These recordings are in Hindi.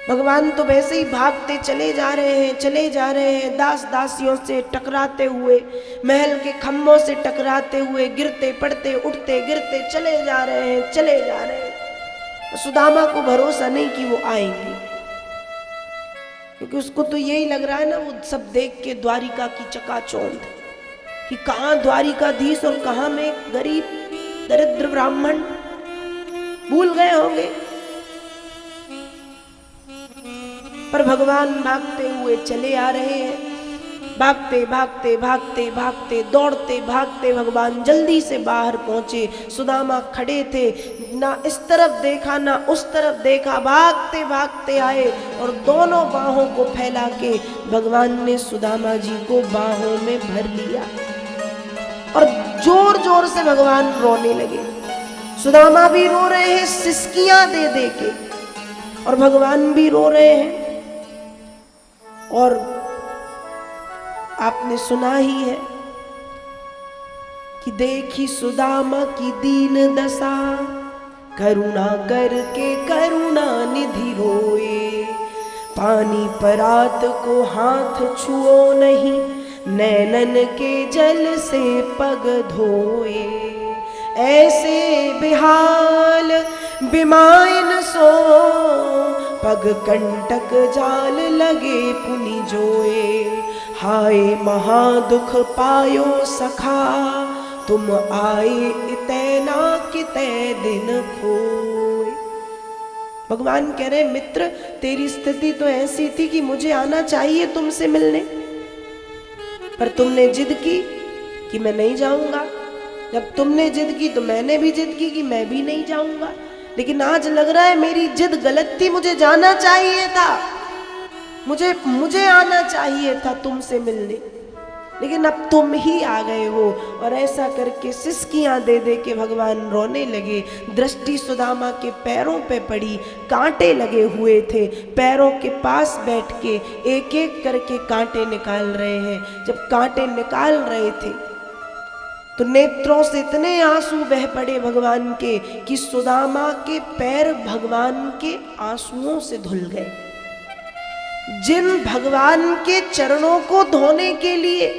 भगवान तो वैसे ही भागते चले जा रहे हैं, दास दासियों से टकराते हुए, महल के खम्भों से टकराते हुए, गिरते पड़ते उठते गिरते चले जा रहे हैं। सुदामा को भरोसा नहीं कि वो आएंगे, क्योंकि उसको तो यही लग रहा है ना, वो सब देख के द्वारिका की चकाचौंध कि कहाँ द्वारिकाधीश और कहाँ में गरीब दरिद्र ब्राह्मण, भूल गए होंगे। पर भगवान भागते हुए चले आ रहे हैं, भागते भागते भागते भागते दौड़ते भागते भगवान जल्दी से बाहर पहुंचे। सुदामा खड़े थे, ना इस तरफ देखा ना उस तरफ देखा, भागते भागते आए और दोनों बाहों को फैला के भगवान ने सुदामा जी को बाहों में भर लिया और जोर जोर से भगवान रोने लगे। सुदामा भी रो रहे हैं सिसकियां दे दे के, और भगवान भी रो रहे हैं। और आपने सुना ही है कि देखी सुदामा की दीन दशा, करुणा करके करुणा निधि रोए, पानी परात को हाथ छुओ नहीं, नैनन के जल से पग धोए। ऐसे बेहाल बिमाइन सो, पग कंटक जाल लगे पुनि जोए। हाय महादुख पायो सखा, तुम आए इतना किते दिन खोए। भगवान कह रहे मित्र, तेरी स्थिति तो ऐसी थी कि मुझे आना चाहिए तुमसे मिलने, पर तुमने जिद की कि मैं नहीं जाऊंगा। जब तुमने जिद की तो मैंने भी जिद की कि मैं भी नहीं जाऊंगा। लेकिन आज लग रहा है मेरी जिद गलत थी, मुझे जाना चाहिए था, मुझे आना चाहिए था तुमसे मिलने, लेकिन अब तुम ही आ गए हो। और ऐसा करके सिसकियां दे दे के भगवान रोने लगे। दृष्टि सुदामा के पैरों पे पड़ी, कांटे लगे हुए थे, पैरों के पास बैठ के एक एक करके कांटे निकाल रहे हैं। जब कांटे निकाल रहे थे तो नेत्रों से इतने आंसू बह पड़े भगवान के कि सुदामा के पैर भगवान के आंसुओं से धुल गए। जिन भगवान के चरणों को धोने के लिए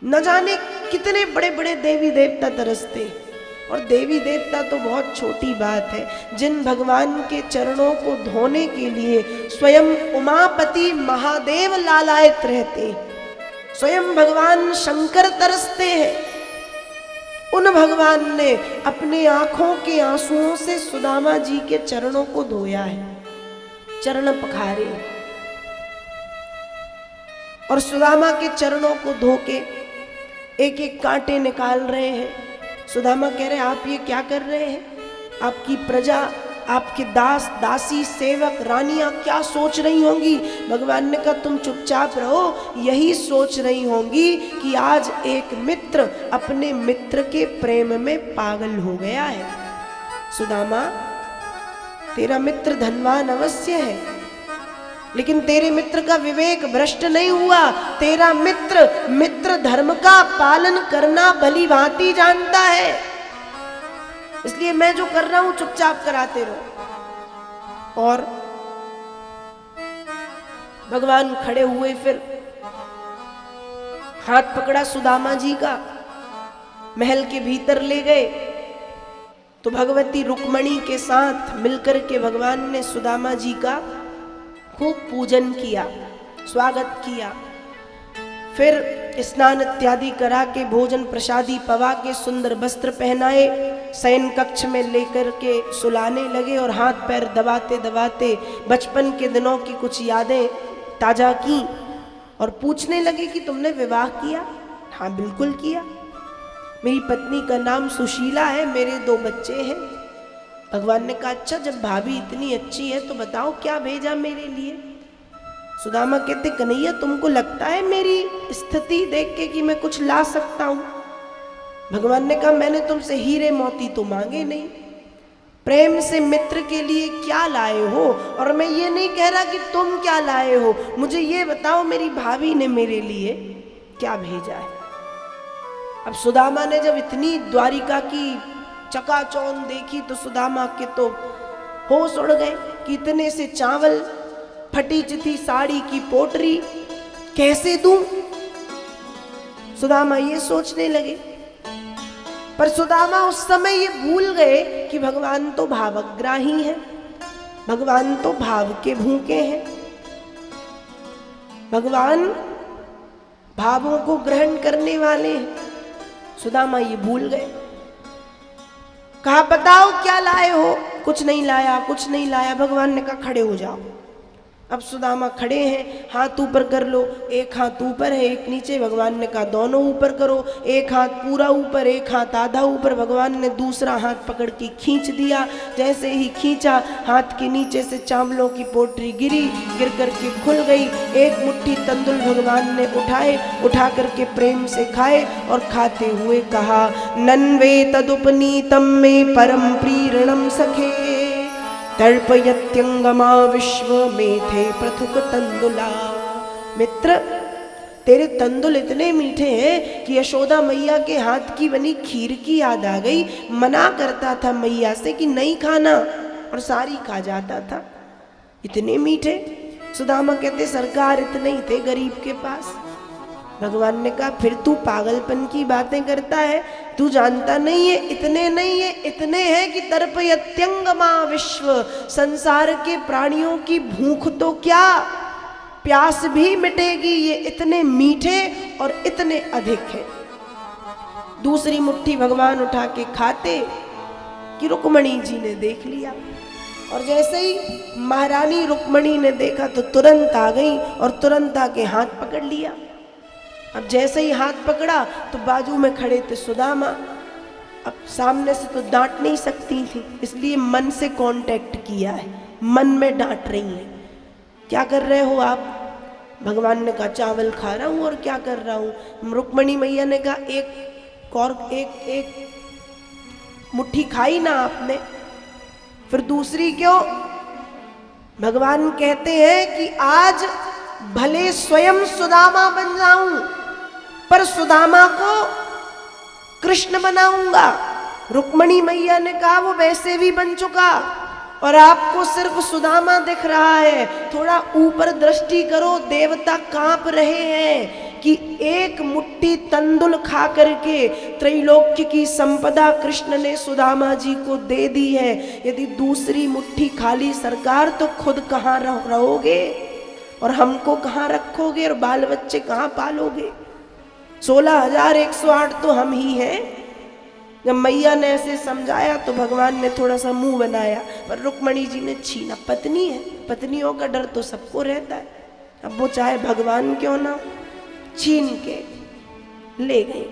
न जाने कितने बड़े बड़े देवी देवता तरसते, और देवी देवता तो बहुत छोटी बात है, जिन भगवान के चरणों को धोने के लिए स्वयं उमापति महादेव लालायित रहते, स्वयं भगवान शंकर तरसते हैं, उन भगवान ने अपने आंखों के आंसुओं से सुदामा जी के चरणों को धोया है, चरण पखारे। और सुदामा के चरणों को धो के एक एक कांटे निकाल रहे हैं। सुदामा कह रहे हैं आप ये क्या कर रहे हैं? आपकी प्रजा, आपके दास दासी सेवक रानियां क्या सोच रही होंगी? भगवान ने कहा तुम चुपचाप रहो, यही सोच रही होंगी कि आज एक मित्र अपने मित्र के प्रेम में पागल हो गया है। सुदामा, तेरा मित्र धनवान अवश्य है, लेकिन तेरे मित्र का विवेक भ्रष्ट नहीं हुआ। तेरा मित्र धर्म का पालन करना भली भांति जानता है, इसलिए मैं जो कर रहा हूं चुपचाप कराते रहो। और भगवान खड़े हुए, फिर हाथ पकड़ा सुदामा जी का, महल के भीतर ले गए। तो भगवती रुक्मणी के साथ मिलकर के भगवान ने सुदामा जी का खूब पूजन किया, स्वागत किया। फिर स्नान इत्यादि करा के भोजन प्रसादी पवा के सुंदर वस्त्र पहनाए, शयन कक्ष में लेकर के सुलाने लगे और हाथ पैर दबाते दबाते बचपन के दिनों की कुछ यादें ताजा की और पूछने लगे कि तुमने विवाह किया? हाँ बिल्कुल किया, मेरी पत्नी का नाम सुशीला है, मेरे 2 बच्चे हैं। भगवान ने कहा अच्छा, जब भाभी इतनी अच्छी है तो बताओ क्या भेजा मेरे लिए? सुदामा कहते कन्हैया तुमको लगता है मेरी स्थिति देख के कि मैं कुछ ला सकता हूं? भगवान ने कहा मैंने तुमसे हीरे मोती तो मांगे नहीं, प्रेम से मित्र के लिए क्या लाए हो? और मैं ये नहीं कह रहा कि तुम क्या लाए हो, मुझे ये बताओ मेरी भाभी ने मेरे लिए क्या भेजा है। अब सुदामा ने जब इतनी द्वारिका की चकाचौंध देखी तो सुदामा के तो होश उड़ गए कि इतने से चावल, फटी चिथी साड़ी की पोटरी कैसे दूं। सुदामा ये सोचने लगे, पर सुदामा उस समय ये भूल गए कि भगवान तो भावग्राही है, भगवान तो भाव के भूखे हैं, भगवान भावों को ग्रहण करने वाले हैं। सुदामा ये भूल गए। कहा बताओ क्या लाए हो? कुछ नहीं लाया, कुछ नहीं लाया। भगवान ने कहा खड़े हो जाओ। अब सुदामा खड़े हैं, हाथ ऊपर कर लो। एक हाथ ऊपर है, एक नीचे। भगवान ने कहा दोनों ऊपर करो। एक हाथ पूरा ऊपर, एक हाथ आधा ऊपर। भगवान ने दूसरा हाथ पकड़ के खींच दिया। जैसे ही खींचा, हाथ के नीचे से चावलों की पोटरी गिरी, गिर करके खुल गई। एक मुट्ठी तंदुल भगवान ने उठा करके प्रेम से खाए और खाते हुए कहा, नन्वे तदुपनीतम में परम प्रीरणम सखे, तर्पयत्यंगमा विश्व मेथे पृथुक तंदुला। मित्र, तेरे तंदुल इतने मीठे हैं कि यशोदा मैया के हाथ की बनी खीर की याद आ गई। मना करता था मैया से कि नहीं खाना, और सारी खा जाता था। इतने मीठे। सुदामा कहते सरकार इतने ही थे गरीब के पास। भगवान ने कहा फिर तू पागलपन की बातें करता है, तू जानता नहीं है इतने नहीं है, इतने हैं कि तर्पयत्यंगमा विश्व, संसार के प्राणियों की भूख तो क्या, प्यास भी मिटेगी। ये इतने मीठे और इतने अधिक है। दूसरी मुट्ठी भगवान उठा के खाते कि रुक्मणी जी ने देख लिया, और जैसे ही महारानी रुक्मणी ने देखा तो तुरंत आ गई और तुरंत आके हाथ पकड़ लिया। अब जैसे ही हाथ पकड़ा तो बाजू में खड़े थे सुदामा। अब सामने से तो डांट नहीं सकती थी, इसलिए मन से कांटेक्ट किया है, मन में डांट रही है। क्या कर रहे हो आप? भगवान ने कहा चावल खा रहा हूँ। और क्या कर रहा हूँ? रुक्मणी मैया ने कहा एक मुट्ठी खाई ना आपने, फिर दूसरी क्यों? भगवान कहते हैं कि आज भले स्वयं सुदामा बन जाऊं, पर सुदामा को कृष्ण बनाऊंगा। रुक्मणी मैया ने कहा वो वैसे भी बन चुका और आपको सिर्फ सुदामा दिख रहा है। थोड़ा ऊपर दृष्टि करो, देवता कांप रहे हैं कि एक मुट्ठी तंदुल खा करके त्रैलोक्य की संपदा कृष्ण ने सुदामा जी को दे दी है। यदि दूसरी मुट्ठी खाली सरकार तो खुद कहाँ रहोगे और हमको कहाँ रखोगे और बाल बच्चे कहाँ पालोगे? 16,108 तो हम ही हैं। जब मैया ने ऐसे समझाया तो भगवान ने थोड़ा सा मुंह बनाया, पर रुक्मणी जी ने छीना। पत्नी है, पत्नियों का डर तो सबको रहता है। अब वो चाहे भगवान क्यों ना, छीन के ले गए।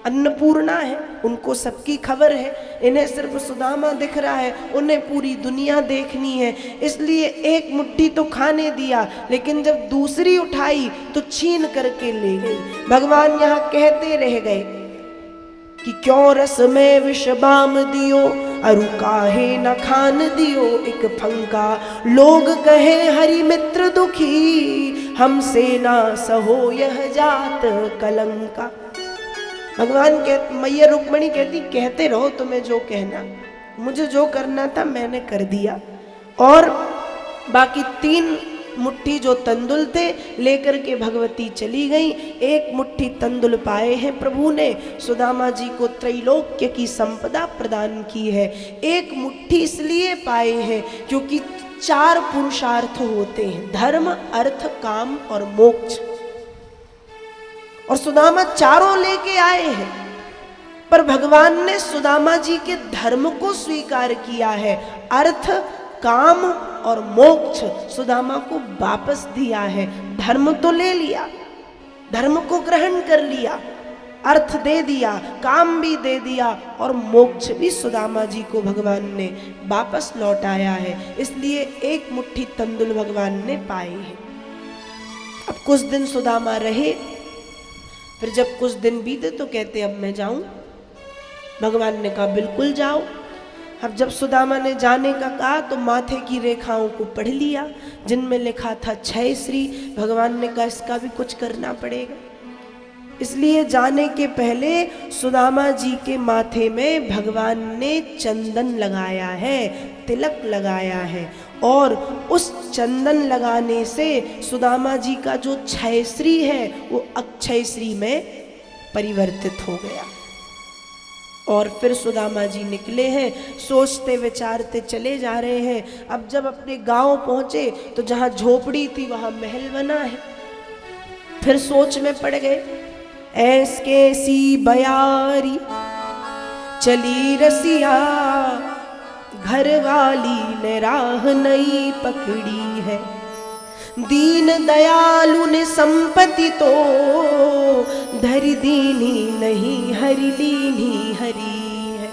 अन्नपूर्णा है, उनको सबकी खबर है, इन्हें सिर्फ सुदामा दिख रहा है, उन्हें पूरी दुनिया देखनी है। इसलिए एक मुट्ठी तो खाने दिया, लेकिन जब दूसरी उठाई तो छीन करके ले गई। भगवान यहाँ कहते रह गए कि क्यों रस में विष बाम दियो, अरु काहे न खान दियो एक फंका। लोग कहे हरि मित्र दुखी, हमसे ना सहो यह जात कलंका। भगवान कहते, मैया रुक्मणी कहती कहते रहो तुम्हें जो कहना, मुझे जो करना था मैंने कर दिया। और बाकी 3 मुट्ठी जो तंदुल थे लेकर के भगवती चली गई। एक मुट्ठी तंदुल पाए हैं प्रभु ने, सुदामा जी को त्रैलोक्य की संपदा प्रदान की है। एक मुट्ठी इसलिए पाए हैं क्योंकि 4 पुरुषार्थ होते हैं, धर्म, अर्थ, काम और मोक्ष, और सुदामा चारों लेके आए हैं। पर भगवान ने सुदामा जी के धर्म को स्वीकार किया है, अर्थ, काम और मोक्ष सुदामा को वापस दिया है। धर्म तो ले लिया, धर्म को ग्रहण कर लिया, अर्थ दे दिया, काम भी दे दिया, और मोक्ष भी सुदामा जी को भगवान ने वापस लौटाया है। इसलिए एक मुट्ठी तंदुल भगवान ने पाए हैं। अब कुछ दिन सुदामा रहे, फिर जब कुछ दिन बीते तो कहते अब मैं जाऊं। भगवान ने कहा बिल्कुल जाओ। अब जब सुदामा ने जाने का कहा तो माथे की रेखाओं को पढ़ लिया, जिनमें लिखा था 6 श्री। भगवान ने कहा इसका भी कुछ करना पड़ेगा। इसलिए जाने के पहले सुदामा जी के माथे में भगवान ने चंदन लगाया है, तिलक लगाया है, और उस चंदन लगाने से सुदामा जी का जो क्षयश्री है वो अक्षयश्री में परिवर्तित हो गया। और फिर सुदामा जी निकले हैं, सोचते विचारते चले जा रहे हैं। अब जब अपने गांव पहुंचे तो जहां झोपड़ी थी वहां महल बना है। फिर सोच में पड़ गए, ऐस कैसी बयारी चली रसिया, घर वाली ने राह नहीं पकड़ी है, दीन दयालु ने संपत्ति तो धरि दीनी नहीं हरि लीनी हरी है।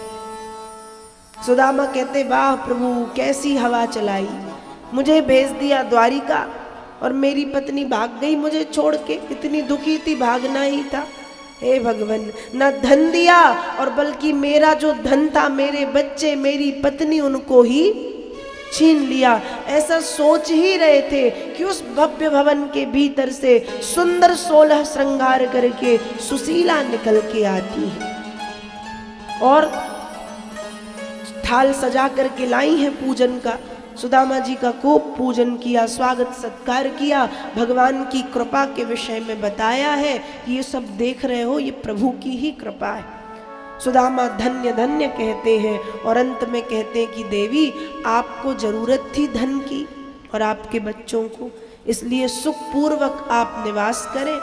सुदामा कहते, वाह प्रभु, कैसी हवा चलाई, मुझे भेज दिया द्वारिका और मेरी पत्नी भाग गई मुझे छोड़ के। इतनी दुखी थी, भागना ही था। हे भगवान, ना धन दिया और बल्कि मेरा जो धन था, मेरे बच्चे, मेरी पत्नी, उनको ही छीन लिया। ऐसा सोच ही रहे थे कि उस भव्य भवन के भीतर से सुंदर 16 श्रृंगार करके सुशीला निकल के आती है और थाल सजा करके लाई है पूजन का। सुदामा जी का खूब पूजन किया, स्वागत सत्कार किया, भगवान की कृपा के विषय में बताया है कि ये सब देख रहे हो, ये प्रभु की ही कृपा है। सुदामा धन्य धन्य कहते हैं और अंत में कहते हैं कि देवी, आपको जरूरत थी धन की और आपके बच्चों को, इसलिए सुखपूर्वक आप निवास करें,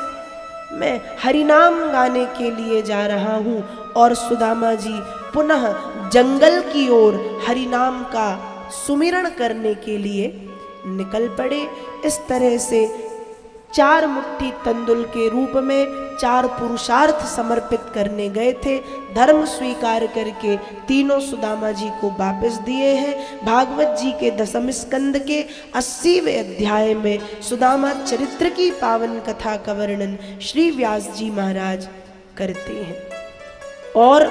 मैं हरिनाम गाने के लिए जा रहा हूँ। और सुदामा जी पुनः जंगल की ओर हरिनाम का सुमिरण करने के लिए निकल पड़े। इस तरह से 4 मुट्ठी तंदुल के रूप में 4 पुरुषार्थ समर्पित करने गए थे, धर्म स्वीकार करके तीनों सुदामा जी को वापस दिए हैं। भागवत जी के 10वें स्कंद के 80वें अध्याय में सुदामा चरित्र की पावन कथा का वर्णन श्री व्यास जी महाराज करते हैं और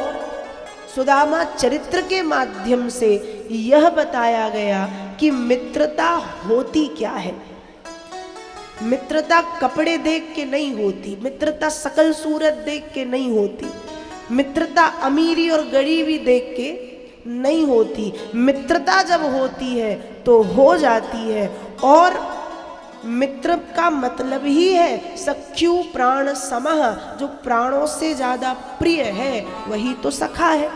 सुदामा चरित्र के माध्यम से यह बताया गया कि मित्रता होती क्या है। मित्रता कपड़े देख के नहीं होती, मित्रता शकल सूरत देख के नहीं होती, मित्रता अमीरी और गरीबी देख के नहीं होती। मित्रता जब होती है तो हो जाती है, और मित्र का मतलब ही है सख्यु प्राण समः, जो प्राणों से ज्यादा प्रिय है वही तो सखा है,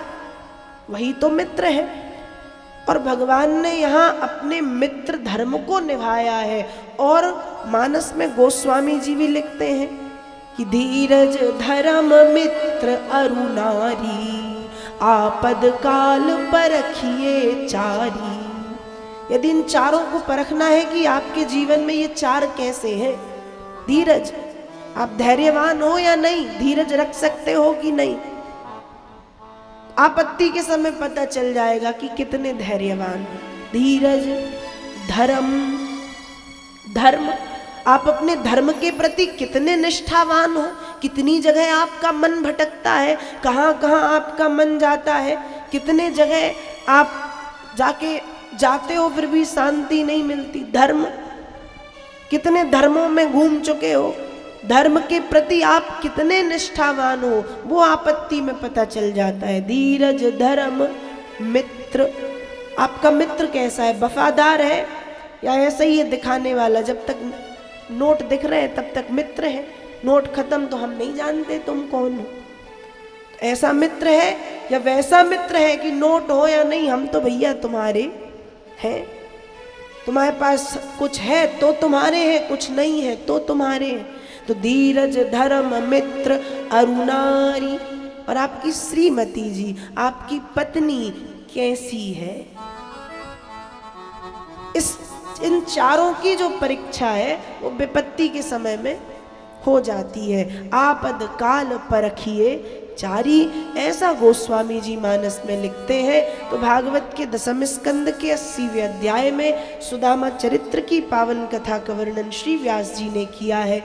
वही तो मित्र है। और भगवान ने यहाँ अपने मित्र धर्म को निभाया है। और मानस में गोस्वामी जी भी लिखते हैं कि धीरज धर्म मित्र अरु नारी, आपद काल परखिए चारी। यदि इन चारों को परखना है कि आपके जीवन में ये 4 कैसे हैं, धीरज, आप धैर्यवान हो या नहीं, धीरज रख सकते हो कि नहीं, आपत्ति के समय पता चल जाएगा कि कितने धैर्यवान। धीरज, धर्म, धर्म, आप अपने धर्म के प्रति कितने निष्ठावान हो, कितनी जगह आपका मन भटकता है, कहाँ कहाँ आपका मन जाता है, कितने जगह आप जाते हो फिर भी शांति नहीं मिलती। धर्म, कितने धर्मों में घूम चुके हो, धर्म के प्रति आप कितने निष्ठावान हो, वो आपत्ति में पता चल जाता है। धीरज, धर्म, मित्र, आपका मित्र कैसा है, वफादार है या ऐसा ही है दिखाने वाला, जब तक नोट दिख रहे हैं तब तक मित्र है, नोट खत्म तो हम नहीं जानते तुम कौन हो। ऐसा मित्र है या वैसा मित्र है कि नोट हो या नहीं हम तो भैया तुम्हारे हैं, तुम्हारे पास कुछ है तो तुम्हारे हैं, कुछ नहीं है तो तुम्हारे हैं। तो धीरज, धर्म, मित्र, अरुणारी। और आपकी श्रीमती जी, आपकी पत्नी कैसी है, इन चारों की जो परीक्षा है वो विपत्ति के समय में हो जाती है। आपद काल परखिए चारी, ऐसा गोस्वामी जी मानस में लिखते हैं। तो भागवत के 10वें स्कंद के 80वें अध्याय में सुदामा चरित्र की पावन कथा का वर्णन श्री व्यास जी ने किया है।